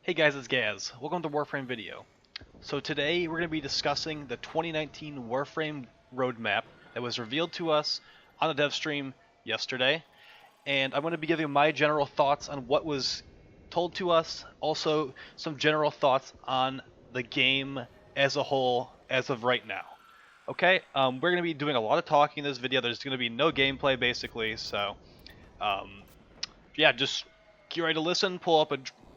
Hey guys, it's Gaz. Welcome to Warframe video. So today we're going to be discussing the 2019 Warframe roadmap that was revealed to us on the dev stream yesterday, and I'm going to be giving my general thoughts on what was told to us, also some general thoughts on the game as a whole as of right now. Okay, we're going to be doing a lot of talking in this video. There's going to be no gameplay basically, so um, yeah, just get ready to listen,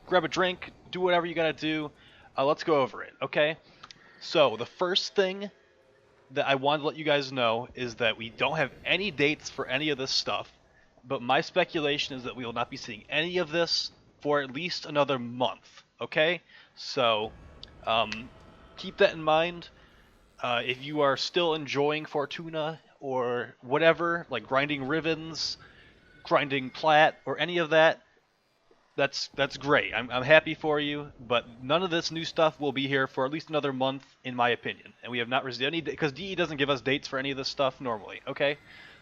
grab a drink, do whatever you gotta do. Let's go over it, okay? So the first thing that I wanted to let you guys know is that we don't have any dates for any of this stuff, but my speculation is that we will not be seeing any of this for at least another month, okay? So um, keep that in mind. If you are still enjoying Fortuna or whatever, like grinding ribbons, grinding plat, or any of that, that's great. I'm happy for you, but none of this new stuff will be here for at least another month, in my opinion. And we have not received any because DE doesn't give us dates for any of this stuff normally. Okay,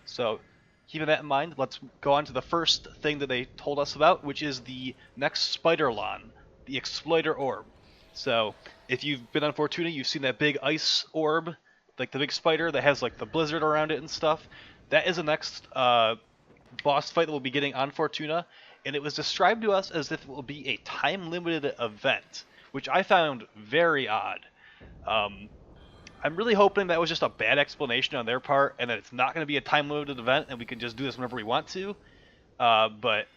so keeping that in mind, let's go on to the first thing that they told us about, which is the next Spider-Lon, the Exploiter Orb. So if you've been on Fortuna, you've seen that big ice orb, like the big spider that has like the blizzard around it and stuff. That is the next boss fight that we'll be getting on Fortuna, and it was described to us as if it will be a time-limited event, which I found very odd. Um, I'm really hoping that was just a bad explanation on their part, and that it's not going to be a time-limited event, and we can just do this whenever we want to. But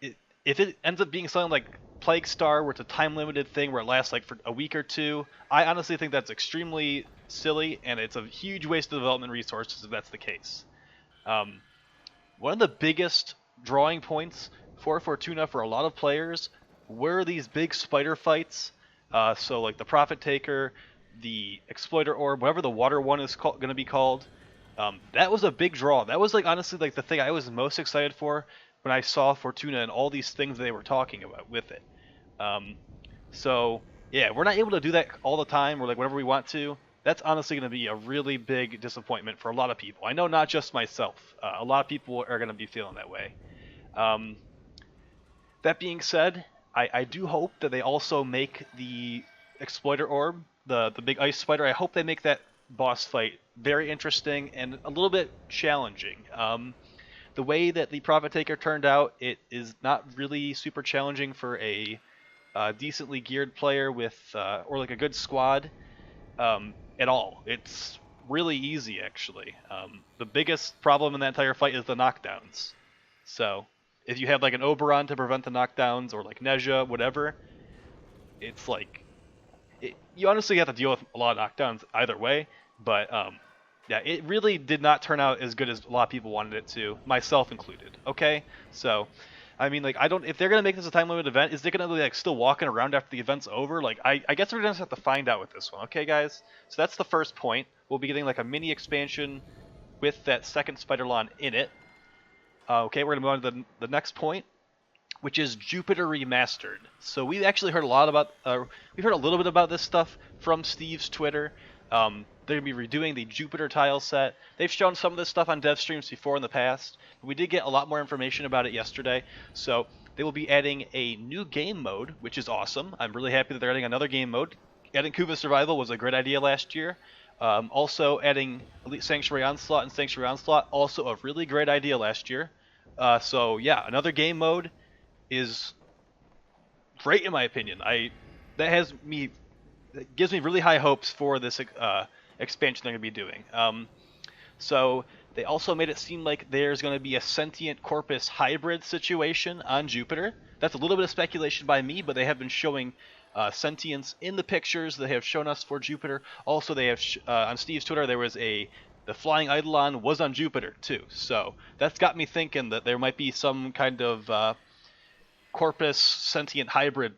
if it ends up being something like Plague Star, where it's a time-limited thing where it lasts like for a week or two, I honestly think that's extremely silly, and it's a huge waste of development resources if that's the case. One of the biggest drawing points for Fortuna for a lot of players were these big spider fights. So like the Prophet Taker, the Exploiter Orb, whatever the water one is going to be called. That was a big draw. That was like honestly like the thing I was most excited for when I saw Fortuna and all these things they were talking about with it. So yeah, we're not able to do that all the time or like whenever we want to. That's honestly going to be a really big disappointment for a lot of people. I know not just myself. A lot of people are going to be feeling that way. Um, that being said, I do hope that they also make the Exploiter Orb, the big ice spider, I hope they make that boss fight very interesting and a little bit challenging. The way that the Prophet Taker turned out, it is not really super challenging for a decently geared player with or like a good squad at all. It's really easy actually. The biggest problem in that entire fight is the knockdowns. So if you have like an Oberon to prevent the knockdowns or like Nezha, whatever, it's like you honestly have to deal with a lot of knockdowns either way. But yeah, it really did not turn out as good as a lot of people wanted it to, myself included. Okay, so I mean, like, I don't. If they're gonna make this a time limit event, is it gonna be like still walking around after the event's over? Like, I guess we're gonna have to find out with this one. Okay, guys. So that's the first point. We'll be getting like a mini expansion with that second Spider-Lon in it. Okay, we're gonna move on to the next point, which is Jupiter Remastered. So we actually heard a lot about. We heard a little bit about this stuff from Steve's Twitter. They're going to be redoing the Jupiter tile set. They've shown some of this stuff on dev streams before in the past, but we did get a lot more information about it yesterday. So they will be adding a new game mode, which is awesome. I'm really happy that they're adding another game mode. Adding Kuva Survival was a great idea last year. Also adding Elite Sanctuary Onslaught and Sanctuary Onslaught, also a really great idea last year. So yeah, another game mode is great in my opinion. That gives me really high hopes for this expansion they're going to be doing. So they also made it seem like there's going to be a sentient corpus hybrid situation on Jupiter. That's a little bit of speculation by me, but they have been showing sentience in the pictures they have shown us for Jupiter. Also, they have on Steve's Twitter there was the flying Eidolon was on Jupiter too. So that's got me thinking that there might be some kind of corpus sentient hybrid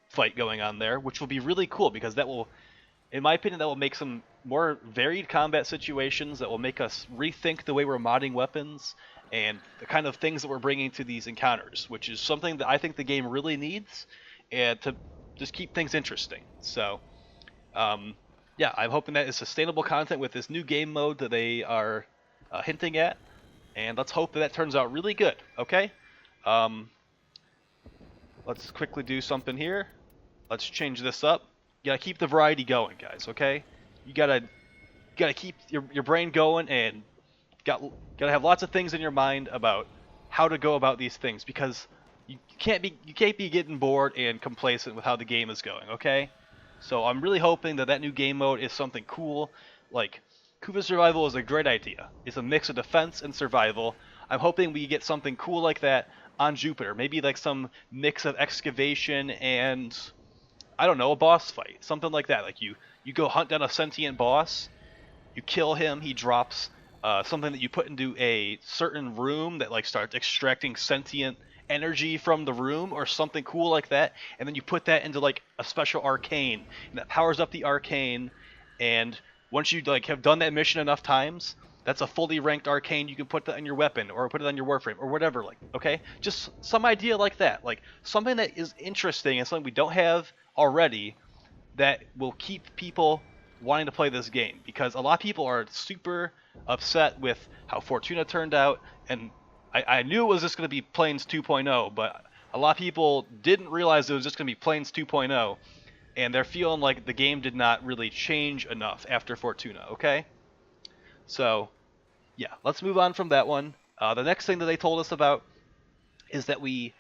fight going on there, which will be really cool because that will, in my opinion, that will make some more varied combat situations that will make us rethink the way we're modding weapons and the kind of things that we're bringing to these encounters, which is something that I think the game really needs and to just keep things interesting. So, yeah, I'm hoping that is sustainable content with this new game mode that they are hinting at, and let's hope that turns out really good, okay? let's quickly do something here. Let's change this up. You gotta keep the variety going, guys, okay? You gotta keep your brain going, and gotta have lots of things in your mind about how to go about these things, because you can't be getting bored and complacent with how the game is going, okay? So I'm really hoping that new game mode is something cool. Like, Kuva Survival is a great idea. It's a mix of defense and survival. I'm hoping we get something cool like that on Jupiter. Maybe like some mix of excavation and, I don't know, a boss fight. Something like that. Like you go hunt down a sentient boss, you kill him, he drops something that you put into a certain room that like starts extracting sentient energy from the room or something cool like that, and then you put that into like a special arcane, and that powers up the arcane, and once you like have done that mission enough times, that's a fully ranked arcane. You can put that on your weapon or put it on your Warframe or whatever. Like, okay, just some idea like that, like something that is interesting and something we don't have already that will keep people wanting to play this game, because a lot of people are super upset with how Fortuna turned out, and I knew it was just going to be Plains 2.0, but a lot of people didn't realize it was just going to be Plains 2.0, and they're feeling like the game did not really change enough after Fortuna, okay? So, yeah, let's move on from that one. The next thing that they told us about is that we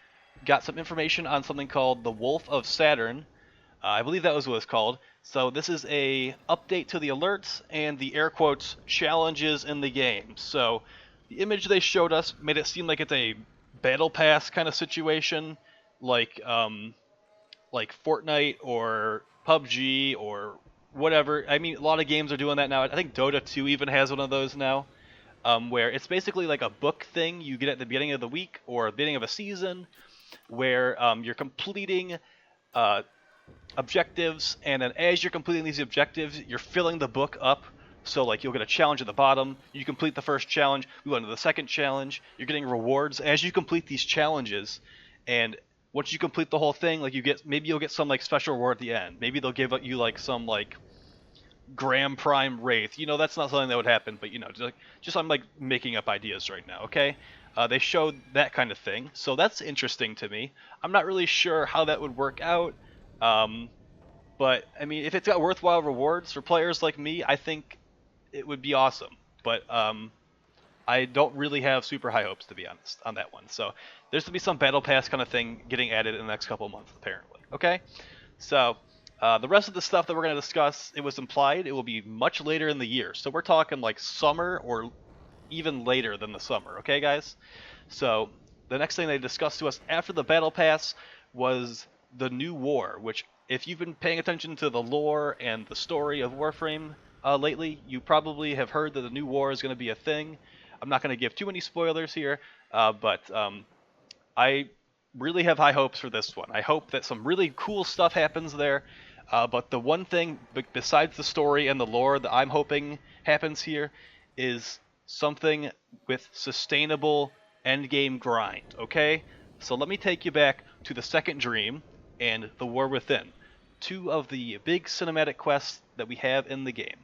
got some information on something called the Wolf of Saturn. I believe that was what it's called. So this is a update to the alerts and the air quotes challenges in the game. So the image they showed us made it seem like it's a battle pass kind of situation, like Fortnite or PUBG or whatever. I mean, a lot of games are doing that now. I think Dota 2 even has one of those now, where it's basically like a book thing you get at the beginning of the week or the beginning of a season, where you're completing objectives, and then as you're completing these objectives, you're filling the book up. So like you'll get a challenge at the bottom, you complete the first challenge, we go into the second challenge, you're getting rewards as you complete these challenges, and once you complete the whole thing, like maybe you'll get some like special reward at the end. Maybe they'll give you like some like Gram Prime Wraith. You know, that's not something that would happen, but you know, just I'm like making up ideas right now, okay? They showed that kind of thing, so that's interesting to me. I'm not really sure how that would work out. But I mean, if it's got worthwhile rewards for players like me, I think it would be awesome. But I don't really have super high hopes, to be honest, on that one. So there's to be some battle pass kind of thing getting added in the next couple of months, apparently. Okay, so the rest of the stuff that we're going to discuss, it was implied it will be much later in the year. So we're talking like summer or even later than the summer. Okay, guys. So the next thing they discussed to us after the battle pass was the new war, which if you've been paying attention to the lore and the story of Warframe lately, you probably have heard that the new war is going to be a thing. I'm not going to give too many spoilers here, but I really have high hopes for this one. I hope that some really cool stuff happens there, but the one thing besides the story and the lore that I'm hoping happens here is something with sustainable endgame grind, okay? So let me take you back to the Second Dream and the War Within, two of the big cinematic quests that we have in the game.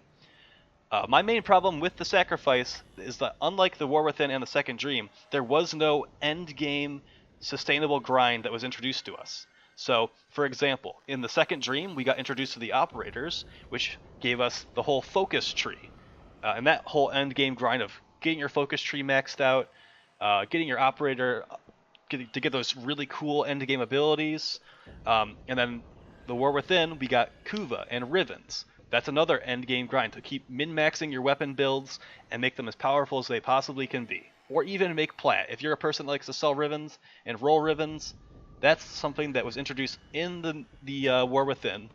My main problem with the Sacrifice is that unlike the War Within and the Second Dream, there was no endgame sustainable grind that was introduced to us. So, for example, in the Second Dream, we got introduced to the Operators, which gave us the whole focus tree. And that whole endgame grind of getting your focus tree maxed out, getting your Operator to get those really cool endgame abilities. And then the War Within, we got Kuva and Rivens. That's another endgame grind to keep min-maxing your weapon builds and make them as powerful as they possibly can be. Or even make plat. If you're a person that likes to sell Rivens and roll Rivens, that's something that was introduced in the War Within.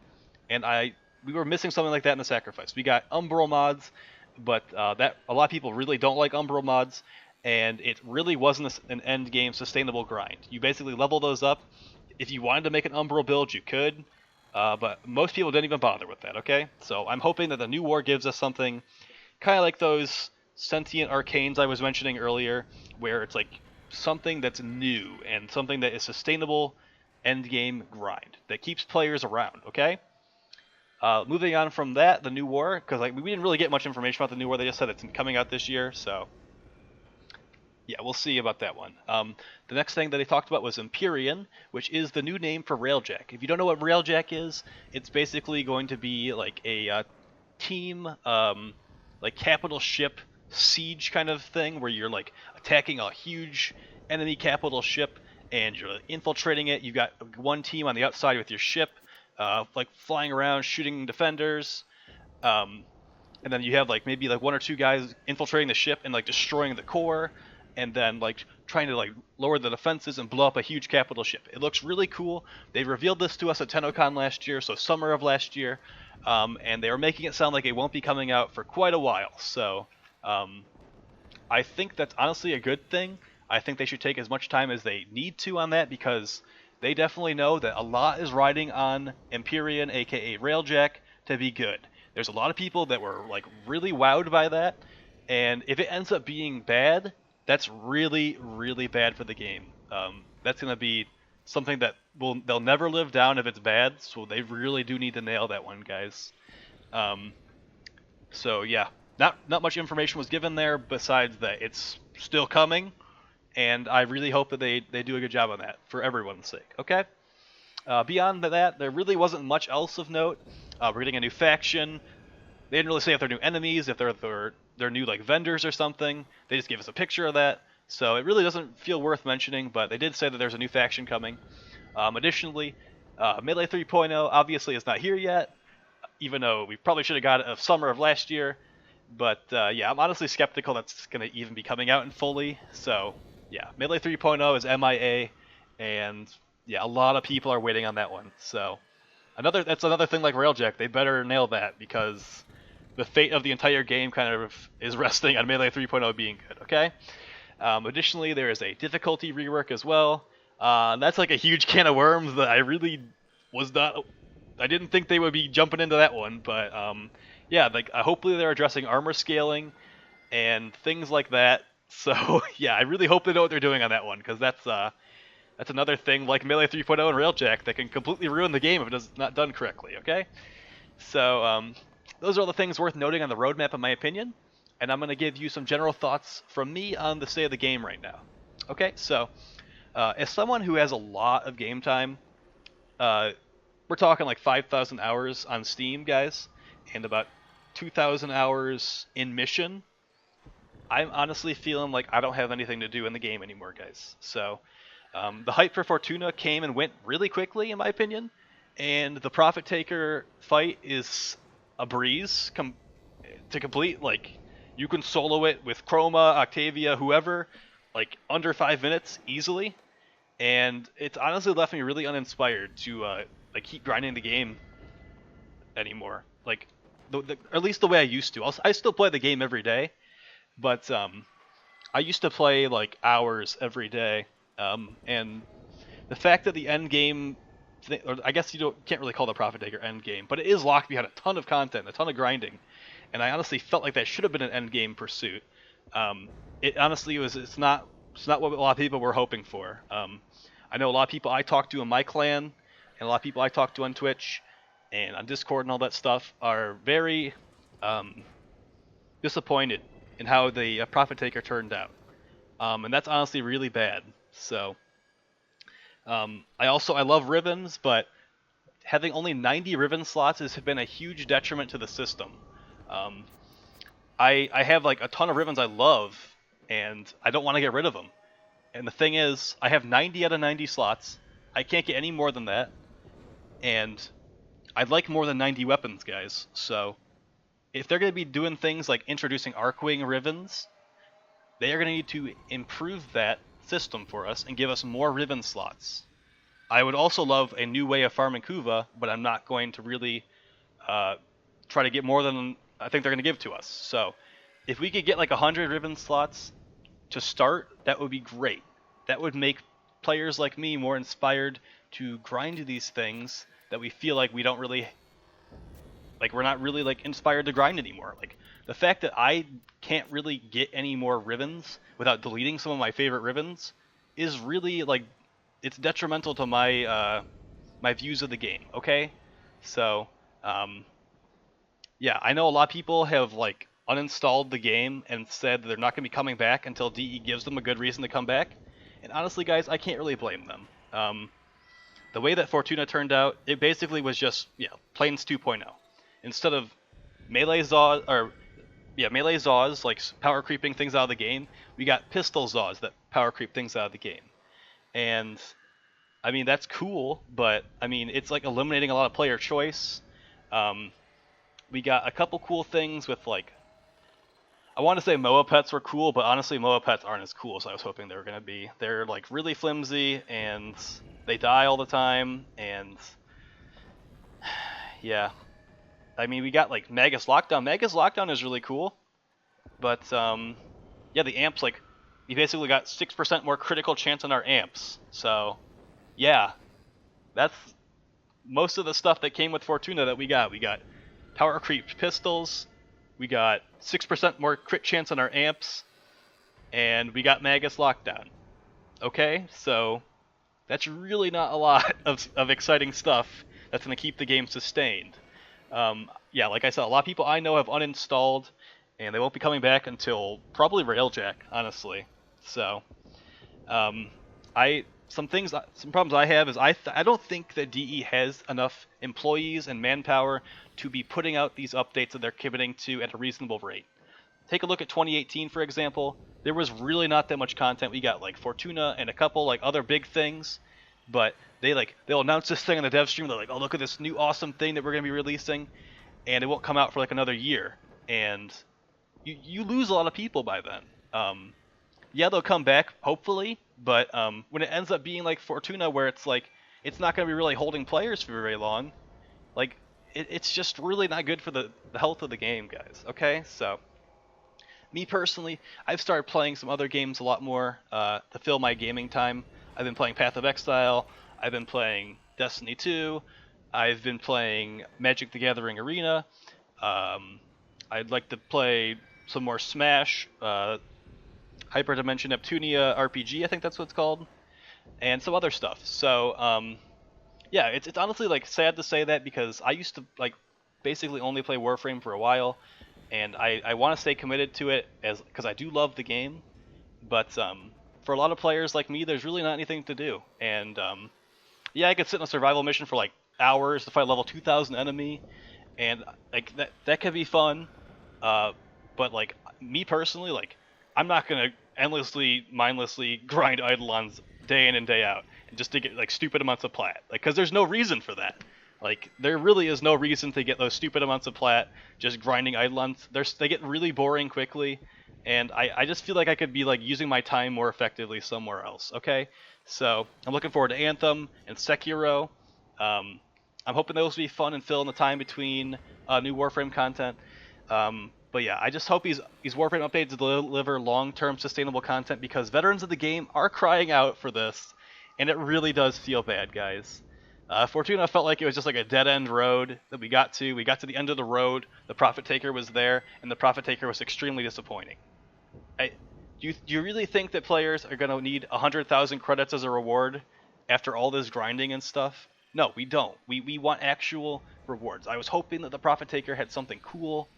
And we were missing something like that in the Sacrifice. We got Umbral mods, but that a lot of people really don't like Umbral mods, and it really wasn't an endgame sustainable grind. You basically level those up. If you wanted to make an Umbral build, you could. But most people didn't even bother with that, okay? So I'm hoping that the new war gives us something kind of like those sentient arcanes I was mentioning earlier, where it's like something that's new and something that is sustainable endgame grind that keeps players around, okay? Moving on from that, the new war, because we didn't really get much information about the new war. They just said it's coming out this year, so Yeah, we'll see about that one. The next thing that they talked about was Empyrean, which is the new name for railjack. If you don't know what railjack is, it's basically going to be like a team, like capital ship siege kind of thing, where you're like attacking a huge enemy capital ship and you're infiltrating it. You've got one team on the outside with your ship, like flying around shooting defenders. Um, and then you have like maybe like one or two guys infiltrating the ship and like destroying the core, and then like trying to like lower the defenses and blow up a huge capital ship. It looks really cool. They revealed this to us at TennoCon last year, so summer of last year, and they were making it sound like it won't be coming out for quite a while. So I think that's honestly a good thing. I think they should take as much time as they need to on that, because they definitely know that a lot is riding on Empyrean, aka Railjack, to be good. There's a lot of people that were like really wowed by that, and if it ends up being bad, that's really, really bad for the game. That's gonna be something that they'll never live down if it's bad. So they really do need to nail that one, guys. Um, so yeah, not much information was given there besides that it's still coming, and I really hope that they do a good job on that for everyone's sake. Okay. Beyond that, there really wasn't much else of note. We're getting a new faction. They didn't really say if they're new enemies, if they're new like vendors or something. They just gave us a picture of that, so it really doesn't feel worth mentioning. But they did say that there's a new faction coming. Additionally, Melee 3.0 obviously is not here yet, even though we probably should have got it of summer of last year. But yeah, I'm honestly skeptical that's going to even be coming out in fully. So yeah, Melee 3.0 is MIA, and yeah, a lot of people are waiting on that one. So that's another thing like Railjack. They better nail that, because the fate of the entire game kind of is resting on Melee 3.0 being good. Okay. Additionally, there is a difficulty rework as well. That's like a huge can of worms that I really was not. I didn't think they would be jumping into that one, but yeah, like hopefully they're addressing armor scaling and things like that. So yeah, I really hope they know what they're doing on that one, because that's another thing like Melee 3.0 and Railjack that can completely ruin the game if it is not done correctly. Okay, so those are all the things worth noting on the roadmap, in my opinion, and I'm going to give you some general thoughts from me on the state of the game right now. Okay, so as someone who has a lot of game time, we're talking like 5,000 hours on Steam, guys, and about 2,000 hours in mission. I'm honestly feeling like I don't have anything to do in the game anymore, guys. So the hype for Fortuna came and went really quickly, in my opinion, and the Profit Taker fight is a breeze to complete. Like, you can solo it with Chroma, Octavia, whoever, like under 5 minutes easily, and it's honestly left me really uninspired to like keep grinding the game anymore. Like, at least the way I used to. I still play the game every day, but I used to play like hours every day, and the fact that the end game, or I guess can't really call the Profit Taker end game, but it is locked behind a ton of content, a ton of grinding, and I honestly felt like that should have been an end game pursuit. It honestly it's not what a lot of people were hoping for. I know a lot of people I talk to in my clan, and a lot of people I talk to on Twitch and on Discord and all that stuff are very disappointed in how the Profit Taker turned out, and that's honestly really bad. So I love ribbons, but having only 90 ribbon slots has been a huge detriment to the system. I have like a ton of ribbons I love, and I don't want to get rid of them. And the thing is, I have 90 out of 90 slots. I can't get any more than that, and I'd like more than 90 weapons, guys. So if they're going to be doing things like introducing Arcwing ribbons, they are going to need to improve that system for us and give us more ribbon slots. I would also love a new way of farming Kuva, but I'm not going to really try to get more than I think they're going to give to us. So if we could get like 100 ribbon slots to start, that would be great. That would make players like me more inspired to grind these things that we feel like we don't really, like we're not really like inspired to grind anymore. Like the fact that I can't really get any more ribbons without deleting some of my favorite ribbons is really like, it's detrimental to my my views of the game. Okay, so yeah, I know a lot of people have like uninstalled the game and said that they're not going to be coming back until DE gives them a good reason to come back. And honestly, guys, I can't really blame them. The way that Fortuna turned out, it basically was just, Plains 2.0. Instead of melee Zaws, melee Zaws, like power creeping things out of the game, we got pistol Zaws that power creep things out of the game. And, I mean, that's cool, but, I mean, it's like eliminating a lot of player choice. We got a couple cool things with, like, I want to say MOA pets were cool, but honestly MOA pets aren't as cool as I was hoping they were going to be. They're like really flimsy and they die all the time, and yeah. I mean, we got like Magus Lockdown. Magus Lockdown is really cool, but yeah, the amps, like, you basically got 6% more critical chance on our amps. So yeah, that's most of the stuff that came with Fortuna that we got. We got power creep pistols, we got 6% more crit chance on our amps, and we got Magus Lockdown. Okay, so that's really not a lot of exciting stuff that's going to keep the game sustained. Yeah, like I said, a lot of people I know have uninstalled, and they won't be coming back until probably railjack, honestly. So, some problems I have is I don't think that DE has enough employees and manpower to be putting out these updates that they're committing to at a reasonable rate. Take a look at 2018, for example. There was really not that much content. We got like Fortuna and a couple like other big things, but they'll announce this thing on the dev stream. They're like, oh, look at this new awesome thing that we're going to be releasing, and it won't come out for like another year, and you lose a lot of people by then. Yeah, they'll come back, hopefully, but when it ends up being like Fortuna, where it's like, it's not going to be really holding players for very long, like, it's just really not good for the health of the game, guys, okay? So, me personally, I've started playing some other games a lot more to fill my gaming time. I've been playing Path of Exile, I've been playing Destiny 2, I've been playing Magic the Gathering Arena, I'd like to play some more Smash, Hyperdimension Neptunia RPG, I think that's what it's called, and some other stuff. So, yeah, it's honestly like sad to say that, because I used to like basically only play Warframe for a while, and I want to stay committed to it because I do love the game, but for a lot of players like me, there's really not anything to do, and yeah, I could sit in a survival mission for like hours to fight a level 2000 enemy, and like that could be fun, but like me personally, like, I'm not gonna endlessly, mindlessly grind Eidolons day in and day out and just to get like stupid amounts of plat, like, because there's no reason for that. Like, there really is no reason to get those stupid amounts of plat just grinding Eidolons. They get really boring quickly, and I just feel like I could be like using my time more effectively somewhere else. Okay, so I'm looking forward to Anthem and Sekiro. I'm hoping those will be fun and fill in the time between new Warframe content. But yeah, I just hope these Warframe updates deliver long-term sustainable content, because veterans of the game are crying out for this, and it really does feel bad, guys. Fortuna felt like it was just like a dead-end road that we got to. We got to the end of the road, the Prophet Taker was there, and the Prophet Taker was extremely disappointing. Do you really think that players are going to need 100,000 credits as a reward after all this grinding and stuff? No, we don't. We want actual rewards. I was hoping that the Prophet Taker had something cool,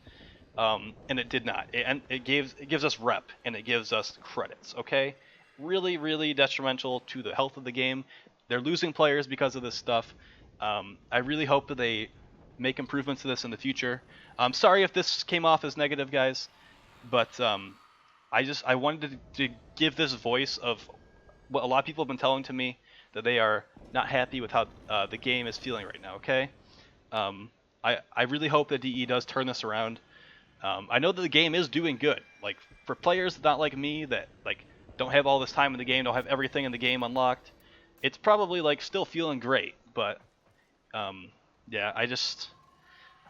and it did not. It gives us rep, and it gives us credits, okay? Really, really detrimental to the health of the game. They're losing players because of this stuff. I really hope that they make improvements to this in the future. I'm sorry if this came off as negative, guys, but I wanted to give this voice of what a lot of people have been telling to me, that they are not happy with how the game is feeling right now, okay? I really hope that DE does turn this around. I know that the game is doing good. Like, for players not like me that like don't have all this time in the game, don't have everything in the game unlocked, it's probably like still feeling great. But yeah,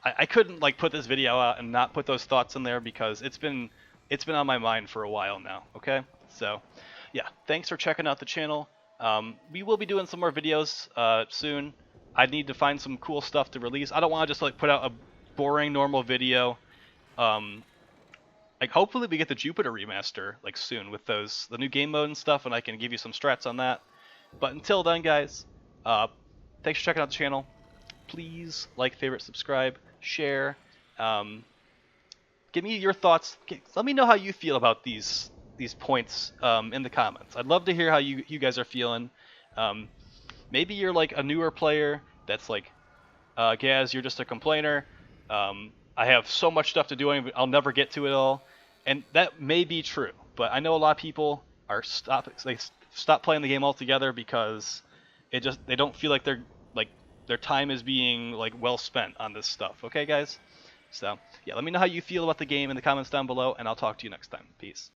I couldn't like put this video out and not put those thoughts in there, because it's been on my mind for a while now. Okay, so yeah, thanks for checking out the channel. We will be doing some more videos soon. I need to find some cool stuff to release. I don't want to just like put out a boring normal video. Like, hopefully we get the Jupiter remaster like soon with the new game mode and stuff, and I can give you some strats on that. But until then, guys, thanks for checking out the channel. Please like, favorite, subscribe, share. give me your thoughts. Let me know how you feel about these points in the comments. I'd love to hear how you guys are feeling. Um, maybe you're like a newer player that's like, Gaz, you're just a complainer. I have so much stuff to do, I'll never get to it all, and that may be true. But I know a lot of people they stop playing the game altogether because they don't feel like their time is being like well spent on this stuff. Okay, guys. So yeah, let me know how you feel about the game in the comments down below, and I'll talk to you next time. Peace.